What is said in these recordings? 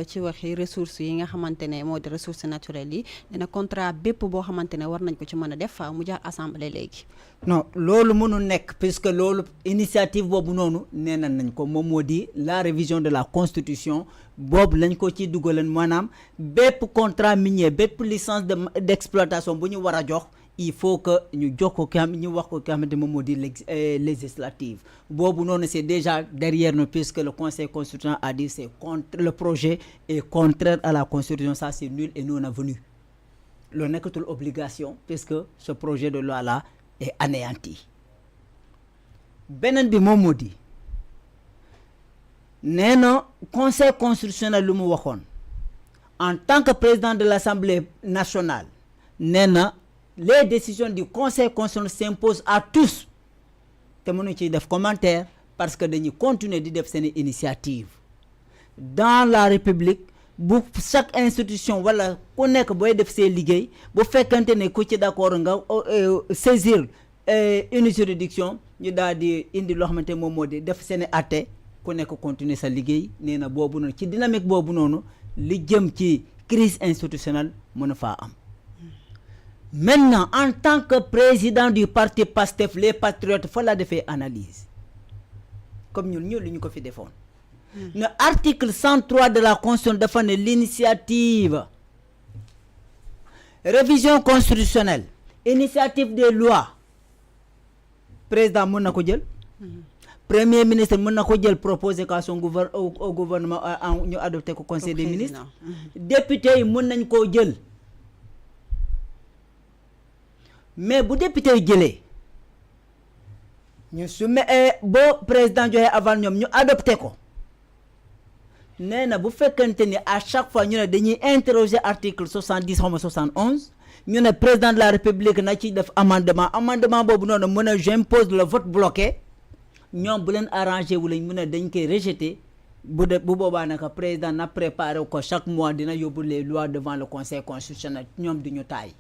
ci waxi ressources yi nga xamante ne moo di ressources naturelles yi dina contrat bépp boo xamante ne war nañ ko ci mën a def mu jaar assemblée léegi. non loolu mënul nekk puisque loolu initiative boobu noonu nee nañ ko moom moo di la révision de la constitution boobu lañ ko ci dugaleen maanaam bépp contrat minier bépp licence d'exploitation bu ñu war a jox il faut que ñu jox ko ñu wax ko ki xamante moom moo di législative boobu noonu c'est déjà derrière nous puisque le conseil constitutionnel a dit c'est contre le projet est contraire à la constitution, ça c'est nul et non avenu. Loolu nekkatul obligation puisque ce projet de loi là est anéanti. Beneen bi moom moo di nee na conseil constitutionnel lu mu waxoon en tant que président de l'Assemblée nationale nee na les décisions du conseil constitutionnel s'imposent à tous te mënu ciy def commentaire parce que dañuy continuer di def seen initiative dans la république bu chaque institution wala ku nekk booy def see liggéey bu fekkante ne ku ci d'accord nga saisir une juridiction ñu daal di indi loo xamante moom moo di def seen atte ku nekk continuer sa liggéey nee na boobu noonu ci dynamique boobu noonu li jëm ci crise institutionnelle mën a faa am. Maintenant, en tant que président du parti PASTEF, les patriotes, il faut la faire analyse. Comme nous l'avons fait défendre. Le article 103 de la Constitution défend l'initiative. Révision constitutionnelle. Initiative de loi. Président Mounako Djel. Premier ministre Mounako Djel propose qu'à son au gouvernement nous adopté au Conseil des ministres. Député Mounako Djel. Mais bu député yi jëlee ñu soumet bo président joxe avant ñoom ñu adopté ko nee na bu fekkente ni à chaque fois ñu ne dañuy interroger article 70 xaw ma 71 ñu ne président de la république na ci def amendement boobu noonu mën a j'impose le vote bloqué ñoom bu leen arrangé wu lañ mën a dañ koy rejeté bu boobaa naka président na préparé ko chaque mois dina yóbbu les lois devant le conseil constitutionnel ñoom du ñu taay.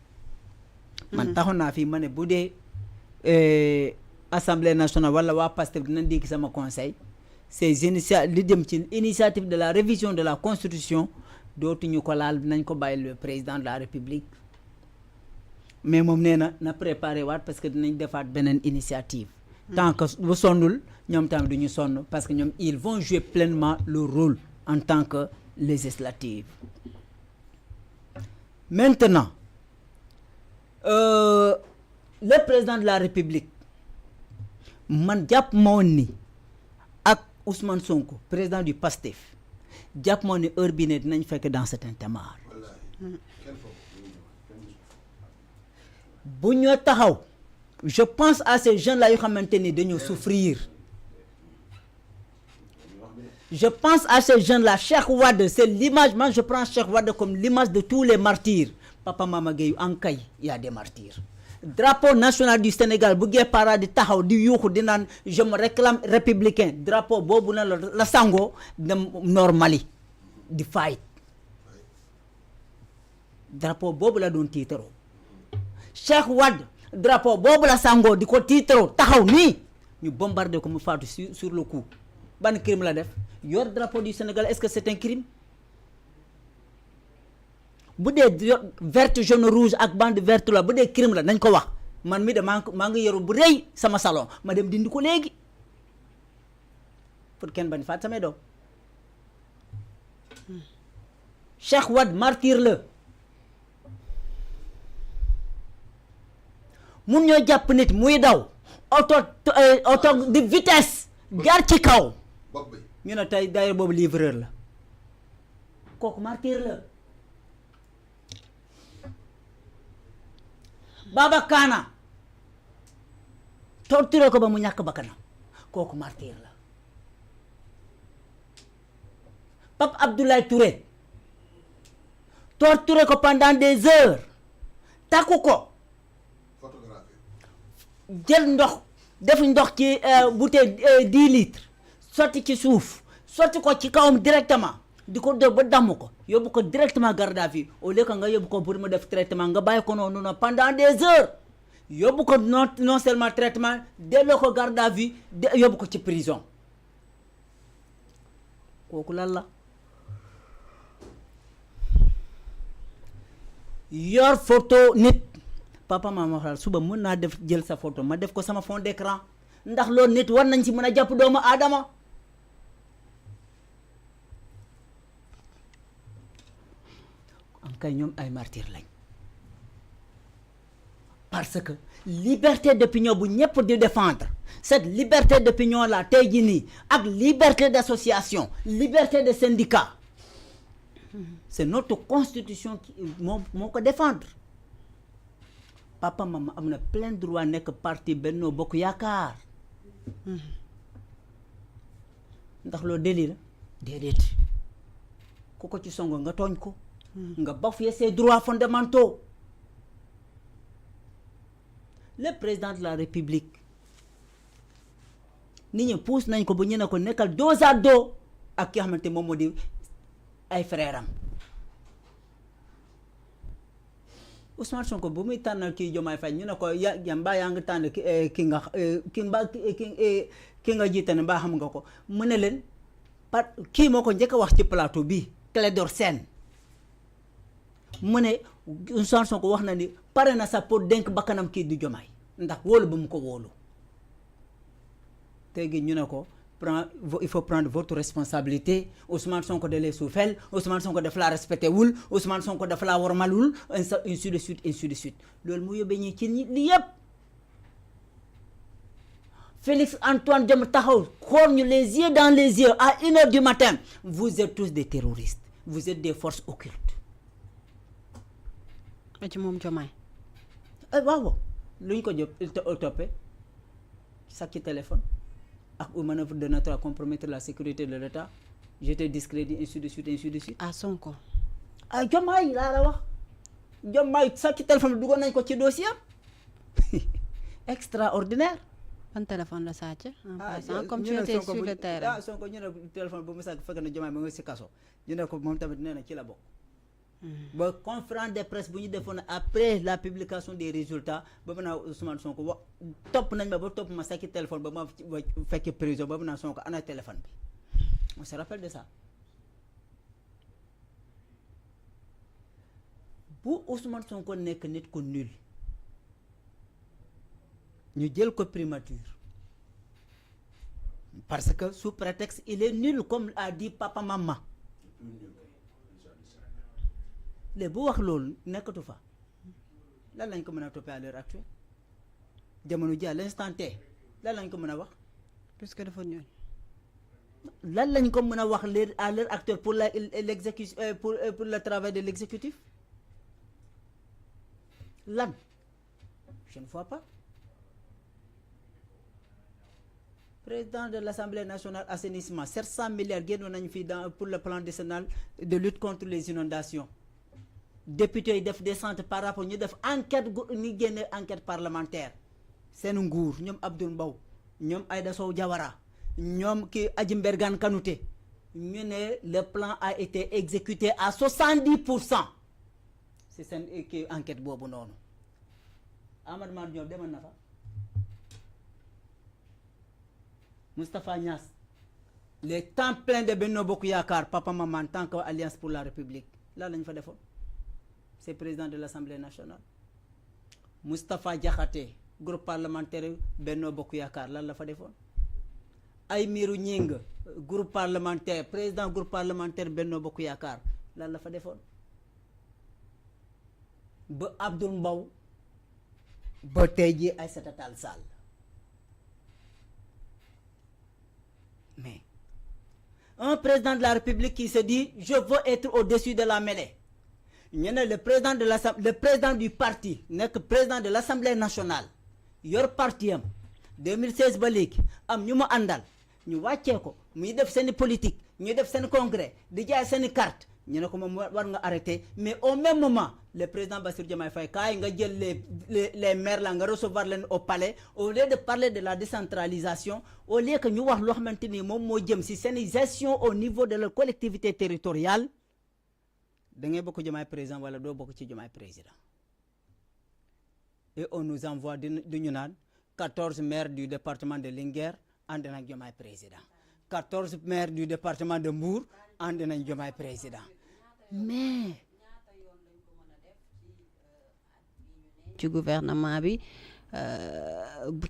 man taxoon naa fi ma ne bu dee assemblée nationale wala waa PASTEF dinañ dégg sama conseil ces li jëm ci initiative de la révision de la constitution dootuñu ko laal nañ ko bàyyi le président de la république mais moom nee na préparé waat parce que dinañ defaat beneen initiative tant que bu sonnul ñoom tamit duñu sonn parce que ñoom ils vont jouer pleinement leur rôle en tant que législative. Maintenant le président de la république man jàpp ma woon ni ak Ousmane Sonko président du PASTEF jàpp ma woon ni heure bii ne dinañ fekk dans certains thèmes bu ñu taxaw je pense à ces jeunes là yoo xamante ni dañoo souffrir je pense à ces jeunes là Cheikh Wade c'est l'image man je prends Cheikh Wade comme l'image de tous les martyrs. Papa Mama Gueye en kay il y a des martyrs. Drapeau national du Sénégal bu gee para di taxaw di yuuxu di naan je me réclame républicain drapeau boobu na la sango dem Nord Mali di fight drapeau boobu la doon tiitaroo Cheikh Wade drapeau boobu la sango di ko tiitaroo taxaw nii ñu bombardé ko mu faatu sur le coup ban crime la def yor drapeau du Sénégal est-ce que c'est un crime? bu dee verte jaune rouge ak bande verte la bu dee crime la nañ ko wax man mi de maa ngi yoru bu rëy sama salon ma dem dindi ko léegi pour kenn bañ faat samay doom Cheikh Wade martyr la mun ñoo jàpp nit muy daw auto de vitesse jaar ci kaw ñu ne tey d'ailleurs boobu livreur la kooku martyr la Baba Kana torturé ko ba mu ñàkk bakkanam kooku martyr la Pape Abdoulaye Touré torturé ko pendant des heures takku ko jël ndox def ndox ci bouteille 10 litres sotti ci suuf sotti ko ci kawam directement di ko def ba damm ko yóbbu ko directement garde à vue au lieu que nga yóbbu ko pour mu def traitement nga bàyyi ko noonu pendant des heures yóbbu ko non seulement traitement delloo ko garde à vue yóbbu ko ci prison kooku lan la yor photo nit papa maama waxal suba mën naa def jël sa photo ma def ko sama fond d'écran ndax loolu nit war nañ ci mën a jàpp doomu aadama am kay ñoom ay martyr lañ parce que liberté d'opinion bu ñëpp di défendre cette liberté d'opinion là tey jii nii ak liberté d'association liberté de syndicat c'est notre constitution qui moo ko défendre papa mama am na plein droit nekk parti Benno Bokk Yaakaar ndax loolu délit la déedéet ku ko ci songo nga tooñ ko nga bafouer ses droits fondamentaux le président de la république nit ñi pousse nañ ko bu ñu ne ko nekkal dos à dos ak ki xamante moom moo di ay frère am Ousmane Sonko bu muy tànnal kii Diomaye Faye ñu ne ko mbaa yaa ngi tànn ki nga jiite ne mbaa xam nga ko mu ne leen kii moo ko njëkk a wax ci plateau bi Clédor Sène mu ne Ousmane Sonko wax na ni pare na sax pour dénk bakkanam kii di Diomaye ndax wóolu ba mu ko wóolu tey gi ñu ne ko il faut prendre votre responsabilité Ousmane Sonko de les souffel Ousmane Sonko daf laa respecté wul Ousmane Sonko daf laa wormalul ainsi de suite loolu mu yóbbee ñi ci li yëpp Félix Antoine Diome taxaw xool ñu les yeux dans les yeux à 1h du matin vous êtes tous des terroristes vous êtes des forces occultes ci moom Diomaye waaw lu ñu ko toppee sax ci téléphone ak ou manœuvre de nature à compromettre la sécurité de l'État jeter discrédit ainsi de suite ah Sonko ah Diomaye laa la wax Diomaye sax ci téléphone bi duggoon nañ ko ci dossier extraordinaire ban téléphone la sàcc comme tu étais sur le terrain Sonko ñu ne téléphone bu mu sàcc fekk na Diomaye ma nga si kaso ñu ne ko moom tamit nee na ci la bokk ba conférence de presse bu ñu defoon après la publication des résultats ba mu naa Ousmane Sonko wax topp nañ ma ba topp ma sakki téléphone ba ma fekk prison ba mu naa Sonko ana téléphone bi on se rappelle de ça bu Ousmane Sonko nekk nit ko nul ñu jël ko primature parce que sous prétexte il est nul comme a dit papa maman léegi bu wax loolu nekkatu fa lan lañ ko mën a toppee à l'heure actuelle jamono ji à l'instant T lan lañ ko mën a wax puisque dafa ñuul lan lañ ko mën a wax à l'heure actuelle pour l'exécution pour le travail de l'exécutif lan je ne vois pas président de l'Assemblée nationale assainissement 700 milliards génnoon nañu fii pour le plan décennal de lutte contre les inondations député yi def descente par rapport ñu def enquête ñu génne enquête parlementaire seen nguur ñoom Abdoul Mbow ñoom Aïda Sow Diawara ñoom ki Adji Mbergane Kanouté ñu ne le plan a été exécuté à 70% c'est seen ki enquête boobu noonu Amadou Mame Diop demoon na fa Moustapha Niasse les temps pleins de Benno Bokk Yaakaar papa maman en tant que alliance pour la République lan lañ fa defoon c'est président de l'Assemblée nationale Moustapha Diakhaté groupe parlementaire Benno Bokk Yaakaar lan la fa defoon Aymérou Gningue groupe parlementaire président groupe parlementaire Benno Bokk Yaakaar lan la fa defoon ba Abdoul Mbow ba tey jii Aïssata Tall Sall mais un président de la République qui se dit je veux être au-dessus de la mêlée ñu ne le président du parti nekk président de l'Assemblée nationale yor parti am 2016 ba léegi am ñu mu àndal ñu wàccee ko muy def seeni politique ñu def seen congrès di jaay seeni carte ñu ne ko moom war nga arrêter mais au même moment le président Bassirou Diomaye Faye kaay nga jël les maires la nga recevoir leen au palais au lieu de parler de la décentralisation au lieu que ñu wax loo xamante ni moom moo jëm ci seen gestion au niveau de la collectivité territoriale da ngay bokk Diomaye président wala doo bokk ci Diomaye président et on nous envoie du ñu naan 14 maires du département de Linguère ànd nañ Diomaye président 14 maires du département de Mbour ànd nañ Diomaye président mais ci gouvernement bi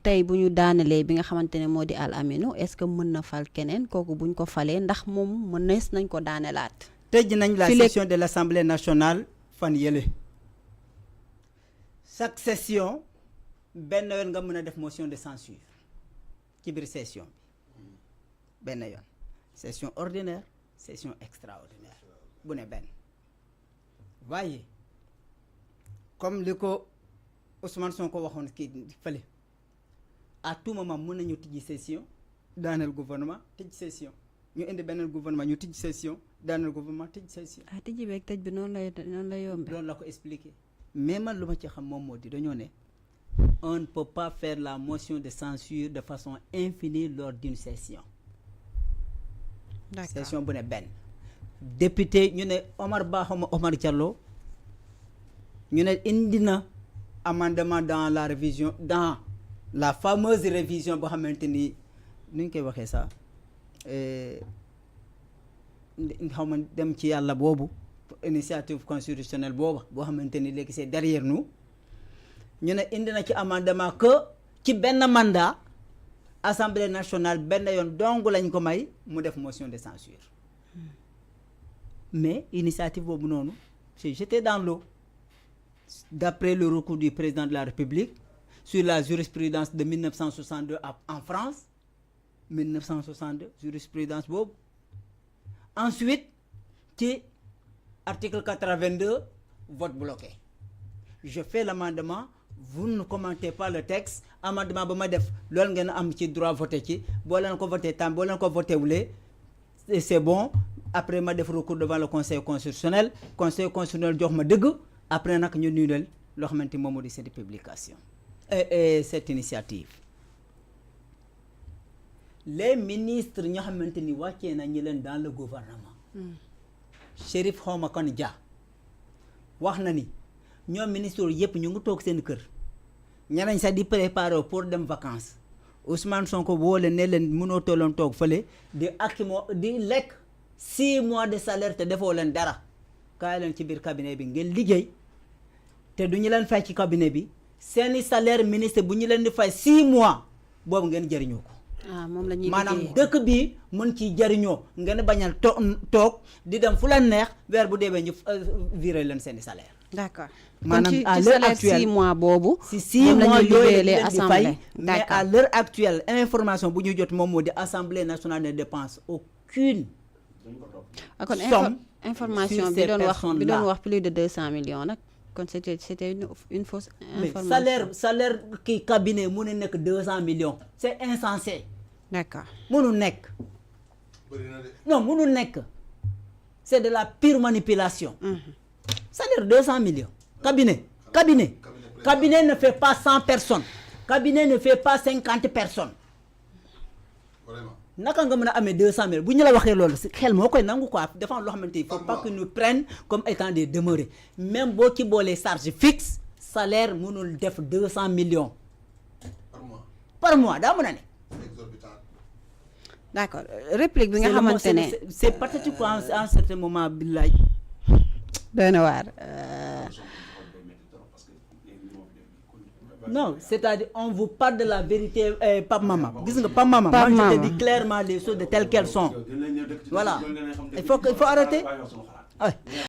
tey bu ñu daanelee bi nga xamante ne moo di Al Amine est-ce que mën na fal keneen kooku buñ ko falee ndax moom mënees nañ ko daanelaat. tëj nañ la session de l'Assemblée nationale fan yële chaque session benn yoon nga mën a def motion de censure ci biir session bi benn yoon session ordinaire session extraordinaire bu ne benn waaye comme li ko Ousmane Sonko waxoon kii fële à tout moment mën nañu tijji session daaneel gouvernement tëj session ñu indi beneen gouvernement ñu tijji session daaneel gouvernement tëj session. ah tijji beeg tëj bi noonu lay yombee. loolu la ko expliquer mais man lu ma ci xam moom moo di dañoo ne on ne peut pas faire la motion de censure de façon infinie lors d'une session. D'accord. Session bu ne benn député ñu ne Omar Ba xawma Omar Diallo ñu ne indi na amendement dans la révision dans la fameuse révision boo xamante ni nu ñu koy waxee sax xaw ma dem ci yàlla boobu initiative constitutionnelle boobu boo xamante ni léegi c'est derrière nous ñu ne indi na ci amendement que ci benn mandat Assemblée nationale benn yoon dong lañ ko may mu def motion de censure mais initiative boobu noonu c'est jeté dans l'eau d'après le recours du président de la République sur la jurisprudence de 1962 en France 1962 jurisprudence boobu ensuite ci article 82 vote bloqué je fais l'amendement vous ne commentez pas le texte amendement ba ma def loolu ngeen am ci droit voté ci boo leen ko voté tam boo leen ko voté wulee c'est bon après ma def recours devant le conseil constitutionnel jox ma dëgg après nag ñu nuyul loo xamante moom moo di cette publication et cette initiative les ministres ñoo xamante ni wàccee na ñi leen dans le gouvernement Chérif Xawma Kon Dia wax na ni ñoom ministres yëpp ñu ngi toog seen kër ñeneen sax di préparer pour dem vacances Ousmane Sonko boo leen ne leen mënoo tolloon toog fële di ak moo di lekk 6 mois de salaire te defoo leen dara kaay leen ci biir cabinet bi ngeen liggéey te du ñu leen fay ci cabinet bi seeni salaire ministre bu ñu leen di fay 6 mois boobu ngeen jëriñoo ko. ah moom la ñuy maanaam dëkk bi mën ciy jëriñoo ngeen bañal toog di dem fu leen neex weer bu deewee ñu viré leen seeni salaire. d'accord maanaam ci à l'heure salaire actuelle 6 mois boobu. si 6 mois yooyu leen di fay mais d'accord à l'heure actuelle information bu ñu jot moom moo di Assemblée nationale ne dépense aucune kon somme information sur bi ces doon personnes-là. wax plus de 200 millions nag kon c'était une fausse mais information. salaire kii cabinet mu ne nekk 200 millions c'est insensé d'accord mënul nekk non mënul nekk c'est de la pure manipulation salaire 200 millions cabinet ne fait pas 100 personnes cabinet ne fait pas 50 personnes naka nga mën a amee 200 millions bu ñu la waxee loolu si xel moo koy nangu quoi dafa am loo xamante il faut pas que nous prenne comme étant des demeurés même boo ci boolee charge fixe salaire mënul def 200 millions par mois daa mën a ne. d'accord réplique bi nga xamante ne c'est pathétique en un certain moment billaay. doy na waar. Non, c'est-à-dire on vous parle de la vérité Pape Mama gis nga Pape Mama moi je te dis clairement les choses de telles qu'elles sont voilà il faut arrêter.